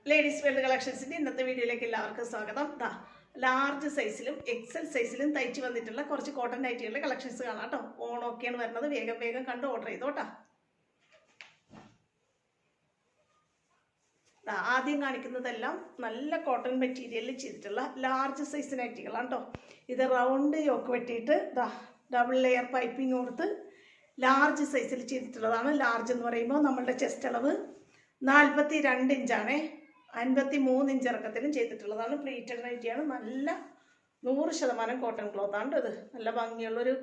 Ladies world കളക്ഷൻസിൻ്റെ ഇന്നത്തെ വീഡിയോയിലേക്ക് എല്ലാവർക്കും സ്വാഗതം. ലാർജ് സൈസിലും എക്സൽ സൈസിലും തയ്ച്ച് വന്നിട്ടുള്ള കുറച്ച് കോട്ടൺ നൈറ്റികളുടെ കളക്ഷൻസ് കാണാം കേട്ടോ. ഓണമൊക്കെയാണ് വരുന്നത്. വേഗം വേഗം കണ്ട് ഓർഡർ ചെയ്തോട്ടാ. ആദ്യം കാണിക്കുന്നതെല്ലാം നല്ല കോട്ടൺ മെറ്റീരിയലിൽ ചെയ്തിട്ടുള്ള ലാർജ് സൈസ് നൈറ്റികളാണ് കേട്ടോ. ഇത് റൗണ്ട് യോക്ക് വെട്ടിയിട്ട് ഡബിൾ ലെയർ പൈപ്പിംഗ് കൊടുത്ത് ലാർജ് സൈസിൽ ചെയ്തിട്ടുള്ളതാണ്. ലാർജ് എന്ന് പറയുമ്പോൾ നമ്മളുടെ ചെസ്റ്റ് അളവ് 42 ഇഞ്ചാണേ. 53 ഇഞ്ച് ഇറക്കത്തിലും ചെയ്തിട്ടുള്ളതാണ്. പ്ലീറ്റഡ് നൈറ്റിയാണ്. നല്ല 100% കോട്ടൺ ക്ലോത്താണ് ഇത്. നല്ല ഭംഗിയുള്ളൊരു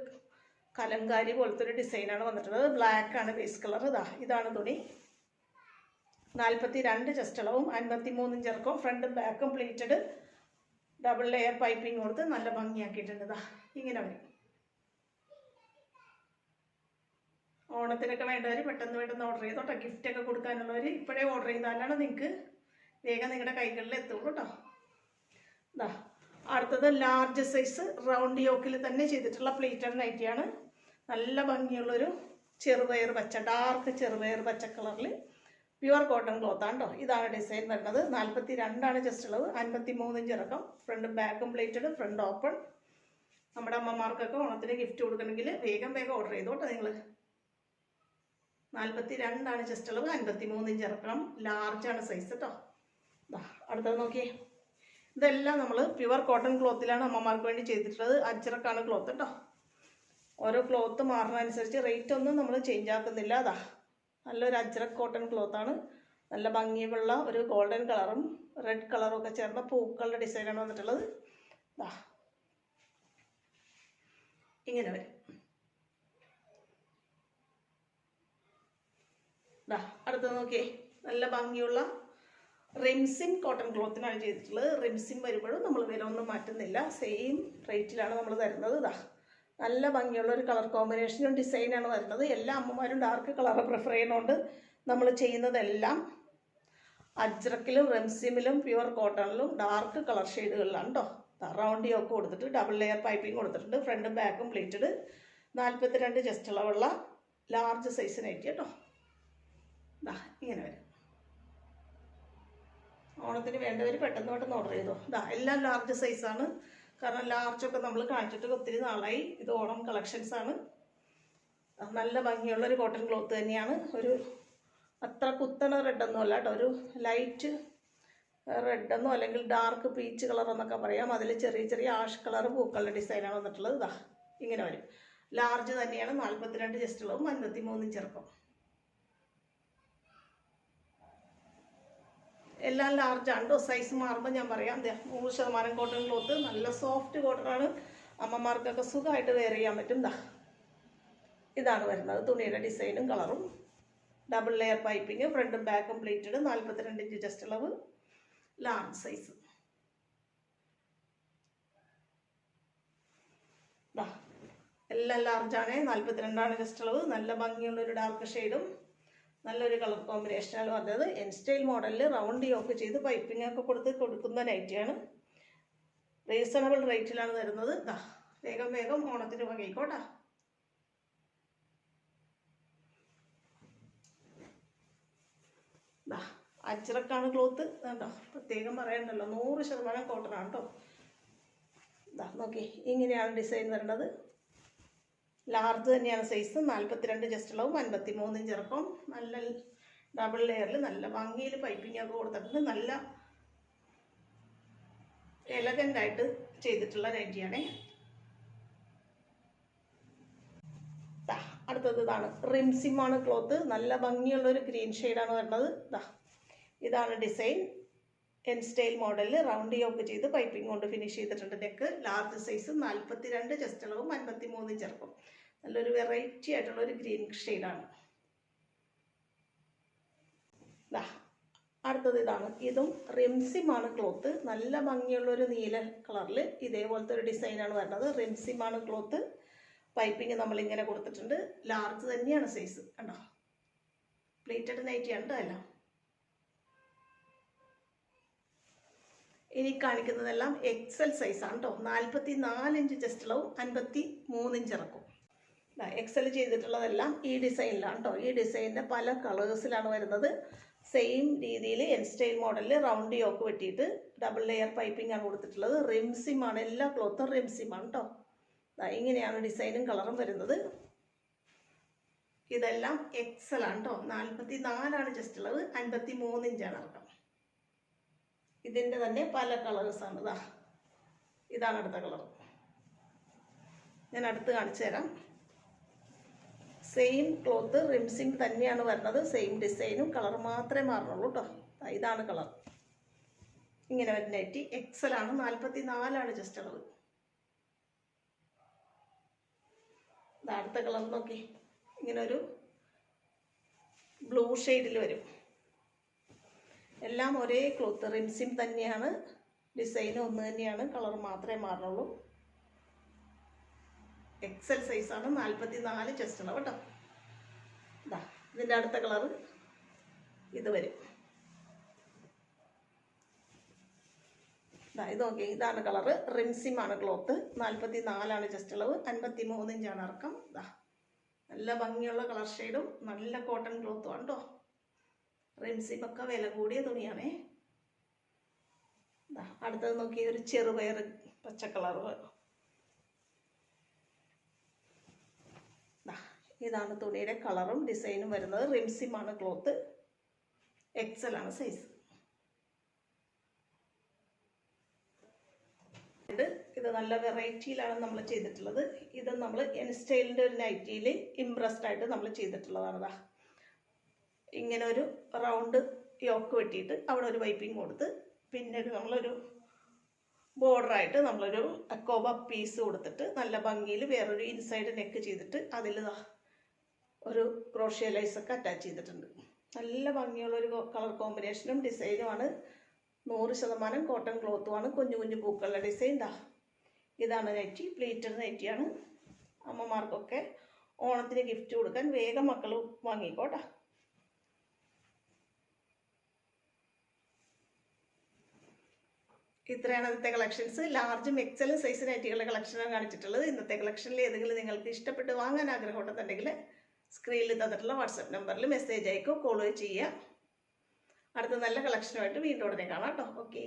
കലങ്കാരി പോലത്തെ ഒരു ഡിസൈനാണ് വന്നിട്ടുള്ളത്. ബ്ലാക്ക് ആണ് ബേസ് കളർ. ഇതാണ് തുണി. 42 ചെസ്റ്റ് അളവും 53 ഇഞ്ച് ഇറക്കവും ഫ്രണ്ടും ബാക്കും പ്ലീറ്റഡ് ഡബിൾ ലെയർ പൈപ്പിംഗ് കൊടുത്ത് നല്ല ഭംഗിയാക്കിയിട്ടുണ്ട്. ഇങ്ങനെ വരും. ഓണത്തിനൊക്കെ വേണ്ടവർ പെട്ടെന്ന് ഓർഡർ ചെയ്തോട്ടോ. ഗിഫ്റ്റൊക്കെ കൊടുക്കാനുള്ളവർ ഇപ്പോഴേ ഓർഡർ ചെയ്താലാണ് നിങ്ങൾക്ക് വേഗം നിങ്ങളുടെ കൈകളിൽ എത്തുള്ളൂ കേട്ടോ. അടുത്തത് ലാർജ് സൈസ് റൗണ്ട് യോക്കിൽ തന്നെ ചെയ്തിട്ടുള്ള പ്ലീറ്റഡ് നൈറ്റിയാണ്. നല്ല ഭംഗിയുള്ളൊരു ചെറുപയർ പച്ച, ഡാർക്ക് ചെറുപയർ പച്ച കളറിൽ പ്യുവർ കോട്ടൺ ക്ലോത്താണ് കേട്ടോ. ഇതാണ് ഡിസൈൻ വരുന്നത്. 42 ചെസ്റ്റ് അളവ്, 53 ഇഞ്ച് ഇറക്കം, ഫ്രണ്ടും ബാക്കും പ്ലീറ്റഡ്, ഫ്രണ്ട് ഓപ്പൺ. നമ്മുടെ അമ്മമാർക്കൊക്കെ ഓണത്തിന് ഗിഫ്റ്റ് കൊടുക്കണമെങ്കിൽ വേഗം ഓർഡർ ചെയ്തോട്ടോ നിങ്ങൾ. 42 ചെസ്റ്റ് അളവ്, 53 ഇഞ്ച് ഇറക്കണം. ലാർജാണ് സൈസ് കേട്ടോ. അടുത്തത് നോക്കിയേ. ഇതെല്ലാം നമ്മൾ പ്യുവർ കോട്ടൺ ക്ലോത്തിലാണ് അമ്മമാർക്ക് വേണ്ടി ചെയ്തിട്ടുള്ളത്. അജ്രക്കാണ് ക്ലോത്ത് കേട്ടോ. ഓരോ ക്ലോത്ത് മാറുന്നതനുസരിച്ച് റേറ്റ് ഒന്നും നമ്മൾ ചേഞ്ച് ആക്കുന്നില്ല. നല്ലൊരു അജ്രക് കോട്ടൺ ക്ലോത്താണ്. നല്ല ഭംഗിയുള്ള ഒരു ഗോൾഡൻ കളറും റെഡ് കളറും ഒക്കെ ചേർന്ന പൂക്കളുടെ ഡിസൈനാണ് വന്നിട്ടുള്ളത്. ഇങ്ങനെ വരും. അടുത്തത് നോക്കിയേ. നല്ല ഭംഗിയുള്ള റിംസിൻ കോട്ടൺ ക്ലോത്തിനാണ് ചെയ്തിട്ടുള്ളത്. റിംസിൻ വരുമ്പോഴും നമ്മൾ വില ഒന്നും മാറ്റുന്നില്ല. സെയിം റേറ്റിലാണ് നമ്മൾ തരുന്നത്. നല്ല ഭംഗിയുള്ള ഒരു കളർ കോമ്പിനേഷനും ഡിസൈനാണ് വരുന്നത്. എല്ലാ അമ്മമാരും ഡാർക്ക് കളർ പ്രിഫർ ചെയ്യുന്നതുകൊണ്ട് നമ്മൾ ചെയ്യുന്നതെല്ലാം അജ്രക്കിലും റെംസിമിലും പ്യുവർ കോട്ടണിലും ഡാർക്ക് കളർ ഷെയ്ഡുകളിലാണ് കേട്ടോ. റൗണ്ട് യോക്ക് കൊടുത്തിട്ട് ഡബിൾ ലെയർ പൈപ്പിംഗ് കൊടുത്തിട്ടുണ്ട്. ഫ്രണ്ടും ബാക്കും പ്ലീറ്റഡ്. 42 ചെസ്റ്റ് അളവുള്ള ലാർജ് സൈസ് നൈറ്റി കേട്ടോ. ഇങ്ങനെ വരും. ഓണത്തിന് വേണ്ടവർ പെട്ടെന്ന് ഓർഡർ ചെയ്തോ. എല്ലാം ലാർജ് സൈസാണ്. കാരണം ലാർജൊക്കെ നമ്മൾ കാണിച്ചിട്ട് ഒത്തിരി നാളായി. ഇത് ഓണം കളക്ഷൻസാണ്. നല്ല ഭംഗിയുള്ളൊരു കോട്ടൺ ക്ലോത്ത് തന്നെയാണ്. ഒരു അത്ര കുത്തണ റെഡൊന്നും അല്ല കേട്ടോ. ഒരു ലൈറ്റ് റെഡെന്നോ അല്ലെങ്കിൽ ഡാർക്ക് പീച്ച് കളർ എന്നൊക്കെ പറയാം. അതിൽ ചെറിയ ആഷ് കളർ പൂക്കളുടെ ഡിസൈനാണ് വന്നിട്ടുള്ളത്. ഇങ്ങനെ വരും. ലാർജ് തന്നെയാണ്. 42 ചെസ്റ്റ് അളവും 53 ഇഞ്ച് ഇറക്കം. എല്ലാം ലാർജാണ് കേട്ടോ. സൈസ് മാറുമ്പോൾ ഞാൻ പറയാം. 100% കോട്ടൺ ക്ലോത്ത്. നല്ല സോഫ്റ്റ് കോട്ടണാണ്. അമ്മമാർക്കൊക്കെ സുഖമായിട്ട് വെയർ ചെയ്യാൻ പറ്റും. ഇതാണ് വരുന്നത് തുണിയുടെ ഡിസൈനും കളറും. ഡബിൾ ലെയർ പൈപ്പിംഗ്, ഫ്രണ്ടും ബാക്കും പ്ലീറ്റഡ്. 42 ഇഞ്ച് ചെസ്റ്റ് അളവ്, ലാർജ് സൈസ്. എല്ലാം ലാർജാണ്. 42 ചെസ്റ്റ് അളവ്. നല്ല ഭംഗിയുള്ളൊരു ഡാർക്ക് ഷെയ്ഡും നല്ലൊരു കളർ കോമ്പിനേഷനാണ് വന്നത്. എൻ സ്റ്റൈൽ മോഡലിൽ റൗണ്ട് യോക്ക് ചെയ്ത് പൈപ്പിംഗ് ഒക്കെ കൊടുക്കുന്ന നൈറ്റിയാണ്. റീസണബിൾ റേറ്റിലാണ് തരുന്നത്. വേഗം ഓണത്തിന് വകയിക്കോട്ടാ. അജ്രക്കാണ് ക്ലോത്ത് കേട്ടോ. പ്രത്യേകം പറയണ്ടല്ലോ. 100% കോട്ടനാണ് കേട്ടോ. നോക്കി. ഇങ്ങനെയാണ് ഡിസൈൻ വരേണ്ടത്. ലാർജ് തന്നെയാണ് സൈസ്. 42 ചെസ്റ്റ് അളവും 53 ഇഞ്ച് ഇറക്കം. നല്ല ഡബിൾ ലെയറിൽ നല്ല ഭംഗിയിൽ പൈപ്പിംഗ് ഒക്കെ കൊടുത്തിട്ടുണ്ട്. നല്ല എലഗൻ്റ് ആയിട്ട് ചെയ്തിട്ടുള്ള നൈറ്റിയാണേ. അടുത്തത് ഇതാണ്. റിംസിമാണ് ക്ലോത്ത്. നല്ല ഭംഗിയുള്ളൊരു ഗ്രീൻ ഷെയ്ഡാണ് വരുന്നത്. ഇതാണ് ഡിസൈൻ. എൻ സ്റ്റൈൽ മോഡലിൽ റൗണ്ട് യോക്ക് ചെയ്ത് പൈപ്പിംഗ് കൊണ്ട് ഫിനിഷ് ചെയ്തിട്ടുണ്ട്. Neck large size. 42 ചെസ്റ്റ് അളവും 53 ഇഞ്ച് ഇറക്കും. നല്ലൊരു വെറൈറ്റി ആയിട്ടുള്ളൊരു ഗ്രീൻ ഷെയ്ഡാണ്. അടുത്തത് ഇതാണ്. ഇതും റിംസിമാണ് ക്ലോത്ത്. നല്ല ഭംഗിയുള്ളൊരു നീല കളറിൽ ഇതേപോലത്തെ ഒരു ഡിസൈനാണ് വരുന്നത്. റിംസിമാണ് ക്ലോത്ത്. പൈപ്പിംഗ് നമ്മളിങ്ങനെ കൊടുത്തിട്ടുണ്ട്. ലാർജ് തന്നെയാണ് സൈസ് കണ്ടോ. പ്ലീറ്റഡ് നൈറ്റിയാണ് കേട്ടോ എല്ലാം. ഇനി കാണിക്കുന്നതെല്ലാം എക്സൽ സൈസാണ് കേട്ടോ. 44 ഇഞ്ച് ചെസ്റ്റ് അളവും 53 ഇഞ്ച് ഇറക്കും. എക്സൽ ചെയ്തിട്ടുള്ളതെല്ലാം ഈ ഡിസൈനിലാണ് കേട്ടോ. ഈ ഡിസൈനിൻ്റെ പല കളേഴ്സിലാണ് വരുന്നത്. സെയിം രീതിയിൽ എൻ സ്റ്റൈൽ മോഡലിൽ റൗണ്ട് യോക്ക് വെട്ടിയിട്ട് ഡബിൾ ലെയർ പൈപ്പിംഗ് ആണ് കൊടുത്തിട്ടുള്ളത്. റിംസിമാണ്, എല്ലാ ക്ലോത്തും റിംസിമാണ് കേട്ടോ. ഇങ്ങനെയാണ് ഡിസൈനും കളറും വരുന്നത്. ഇതെല്ലാം എക്സൽ ആണ് കേട്ടോ. 44 ജസ്റ്റ് ഉള്ളത്, 53 ഇഞ്ചാണ് ഇറക്കം. ഇതിൻ്റെ തന്നെ പല കളേഴ്സാണ്. ഇതാണ് അടുത്ത കളർ. ഞാൻ അടുത്ത് കാണിച്ചു തരാം. സെയിം ക്ലോത്ത് റിംസിങ് തന്നെയാണ് വരുന്നത്, സെയിം ഡിസൈനും കളർ മാത്രമേ മാറുന്നുള്ളൂ കേട്ടോ. ഇതാണ് കളർ. ഇങ്ങനെ ഒരു നൈറ്റി എക്സലാണ്, 44 ജസ്റ്റ് അളവ്. അടുത്ത കളർ നോക്കി, ഇങ്ങനെ ഒരു ബ്ലൂ ഷെയ്ഡിൽ വരും. എല്ലാം ഒരേ ക്ലോത്ത് റിംസിം തന്നെയാണ്, ഡിസൈനും ഒന്ന് തന്നെയാണ്, കളർ മാത്രമേ മാറുന്നുള്ളൂ. എക്സൽ സൈസാണ്, 44 ചെസ്റ്റ് അളവ് കേട്ടോ. ഇതിൻ്റെ അടുത്ത കളർ ഇത് വരും. ഇത് നോക്കി, ഇതാണ് കളറ്. റിംസിമാണ് ക്ലോത്ത്, 44 ജസ്റ്റ് അളവ്, 53 ഇഞ്ചാണ് ഇറക്കം. നല്ല ഭംഗിയുള്ള കളർ ഷെയ്ഡും നല്ല കോട്ടൺ ക്ലോത്തും ആണ് കേട്ടോ. റിംസിമൊക്കെ വില കൂടിയ തുണിയാണേ. അടുത്തത് നോക്കി, ഒരു ചെറുപയർ പച്ച കളർ. ഇതാണ് തുണിയുടെ കളറും ഡിസൈനും വരുന്നത്. റിംസിമാണ് ക്ലോത്ത്, എക്സൽ ആണ് സൈസ്. ഇത് നല്ല വെറൈറ്റിയിലാണ് നമ്മൾ ചെയ്തിട്ടുള്ളത്. ഇത് നമ്മൾ എൻ സ്റ്റൈലിൻ്റെ ഒരു നൈറ്റിയിൽ ഇംപ്രസ്ഡ് ആയിട്ട് നമ്മൾ ചെയ്തിട്ടുള്ളതാണ്. ഇങ്ങനെ ഒരു റൗണ്ട് യോക്ക് വെട്ടിയിട്ട് അവിടെ ഒരു പൈപ്പിംഗ് കൊടുത്ത്, പിന്നെ നമ്മളൊരു ബോർഡറായിട്ട് നമ്മളൊരു അക്കോബ പീസ് കൊടുത്തിട്ട് നല്ല ഭംഗിയിൽ വേറൊരു ഇൻസൈഡ് നെക്ക് ചെയ്തിട്ട് അതിൽ ഒരു ക്രോഷ്യ ലൈസൊക്കെ അറ്റാച്ച് ചെയ്തിട്ടുണ്ട്. നല്ല ഭംഗിയുള്ളൊരു കളർ കോമ്പിനേഷനും ഡിസൈനുമാണ്. 100% കോട്ടൺ ക്ലോത്തുമാണ്. കുഞ്ഞു കുഞ്ഞു പൂക്കളുടെ ഡിസൈൻ. ഇതാണ് നൈറ്റി, പ്ലീറ്റഡ് നൈറ്റിയാണ്. അമ്മമാർക്കൊക്കെ ഓണത്തിന് ഗിഫ്റ്റ് കൊടുക്കാൻ വേഗം മക്കൾ വാങ്ങിക്കോട്ടെ. ഇത്രയാണ് ഇന്നത്തെ കളക്ഷൻസ്. ലാർജും എക്സലും സൈസ് നൈറ്റികളുടെ കളക്ഷനാണ് കാണിച്ചിട്ടുള്ളത്. ഇന്നത്തെ കളക്ഷനിൽ ഏതെങ്കിലും നിങ്ങൾക്ക് ഇഷ്ടപ്പെട്ട് വാങ്ങാൻ ആഗ്രഹമുണ്ടെന്നുണ്ടെങ്കിൽ സ്ക്രീനിൽ തന്നിട്ടുള്ള വാട്സാപ്പ് നമ്പറിൽ മെസ്സേജ് അയക്കോ കോളോ ചെയ്യുക. അടുത്ത നല്ല കളക്ഷനുമായിട്ട് വീണ്ടും ഉടനെ കാണാം കേട്ടോ. ഓക്കെ.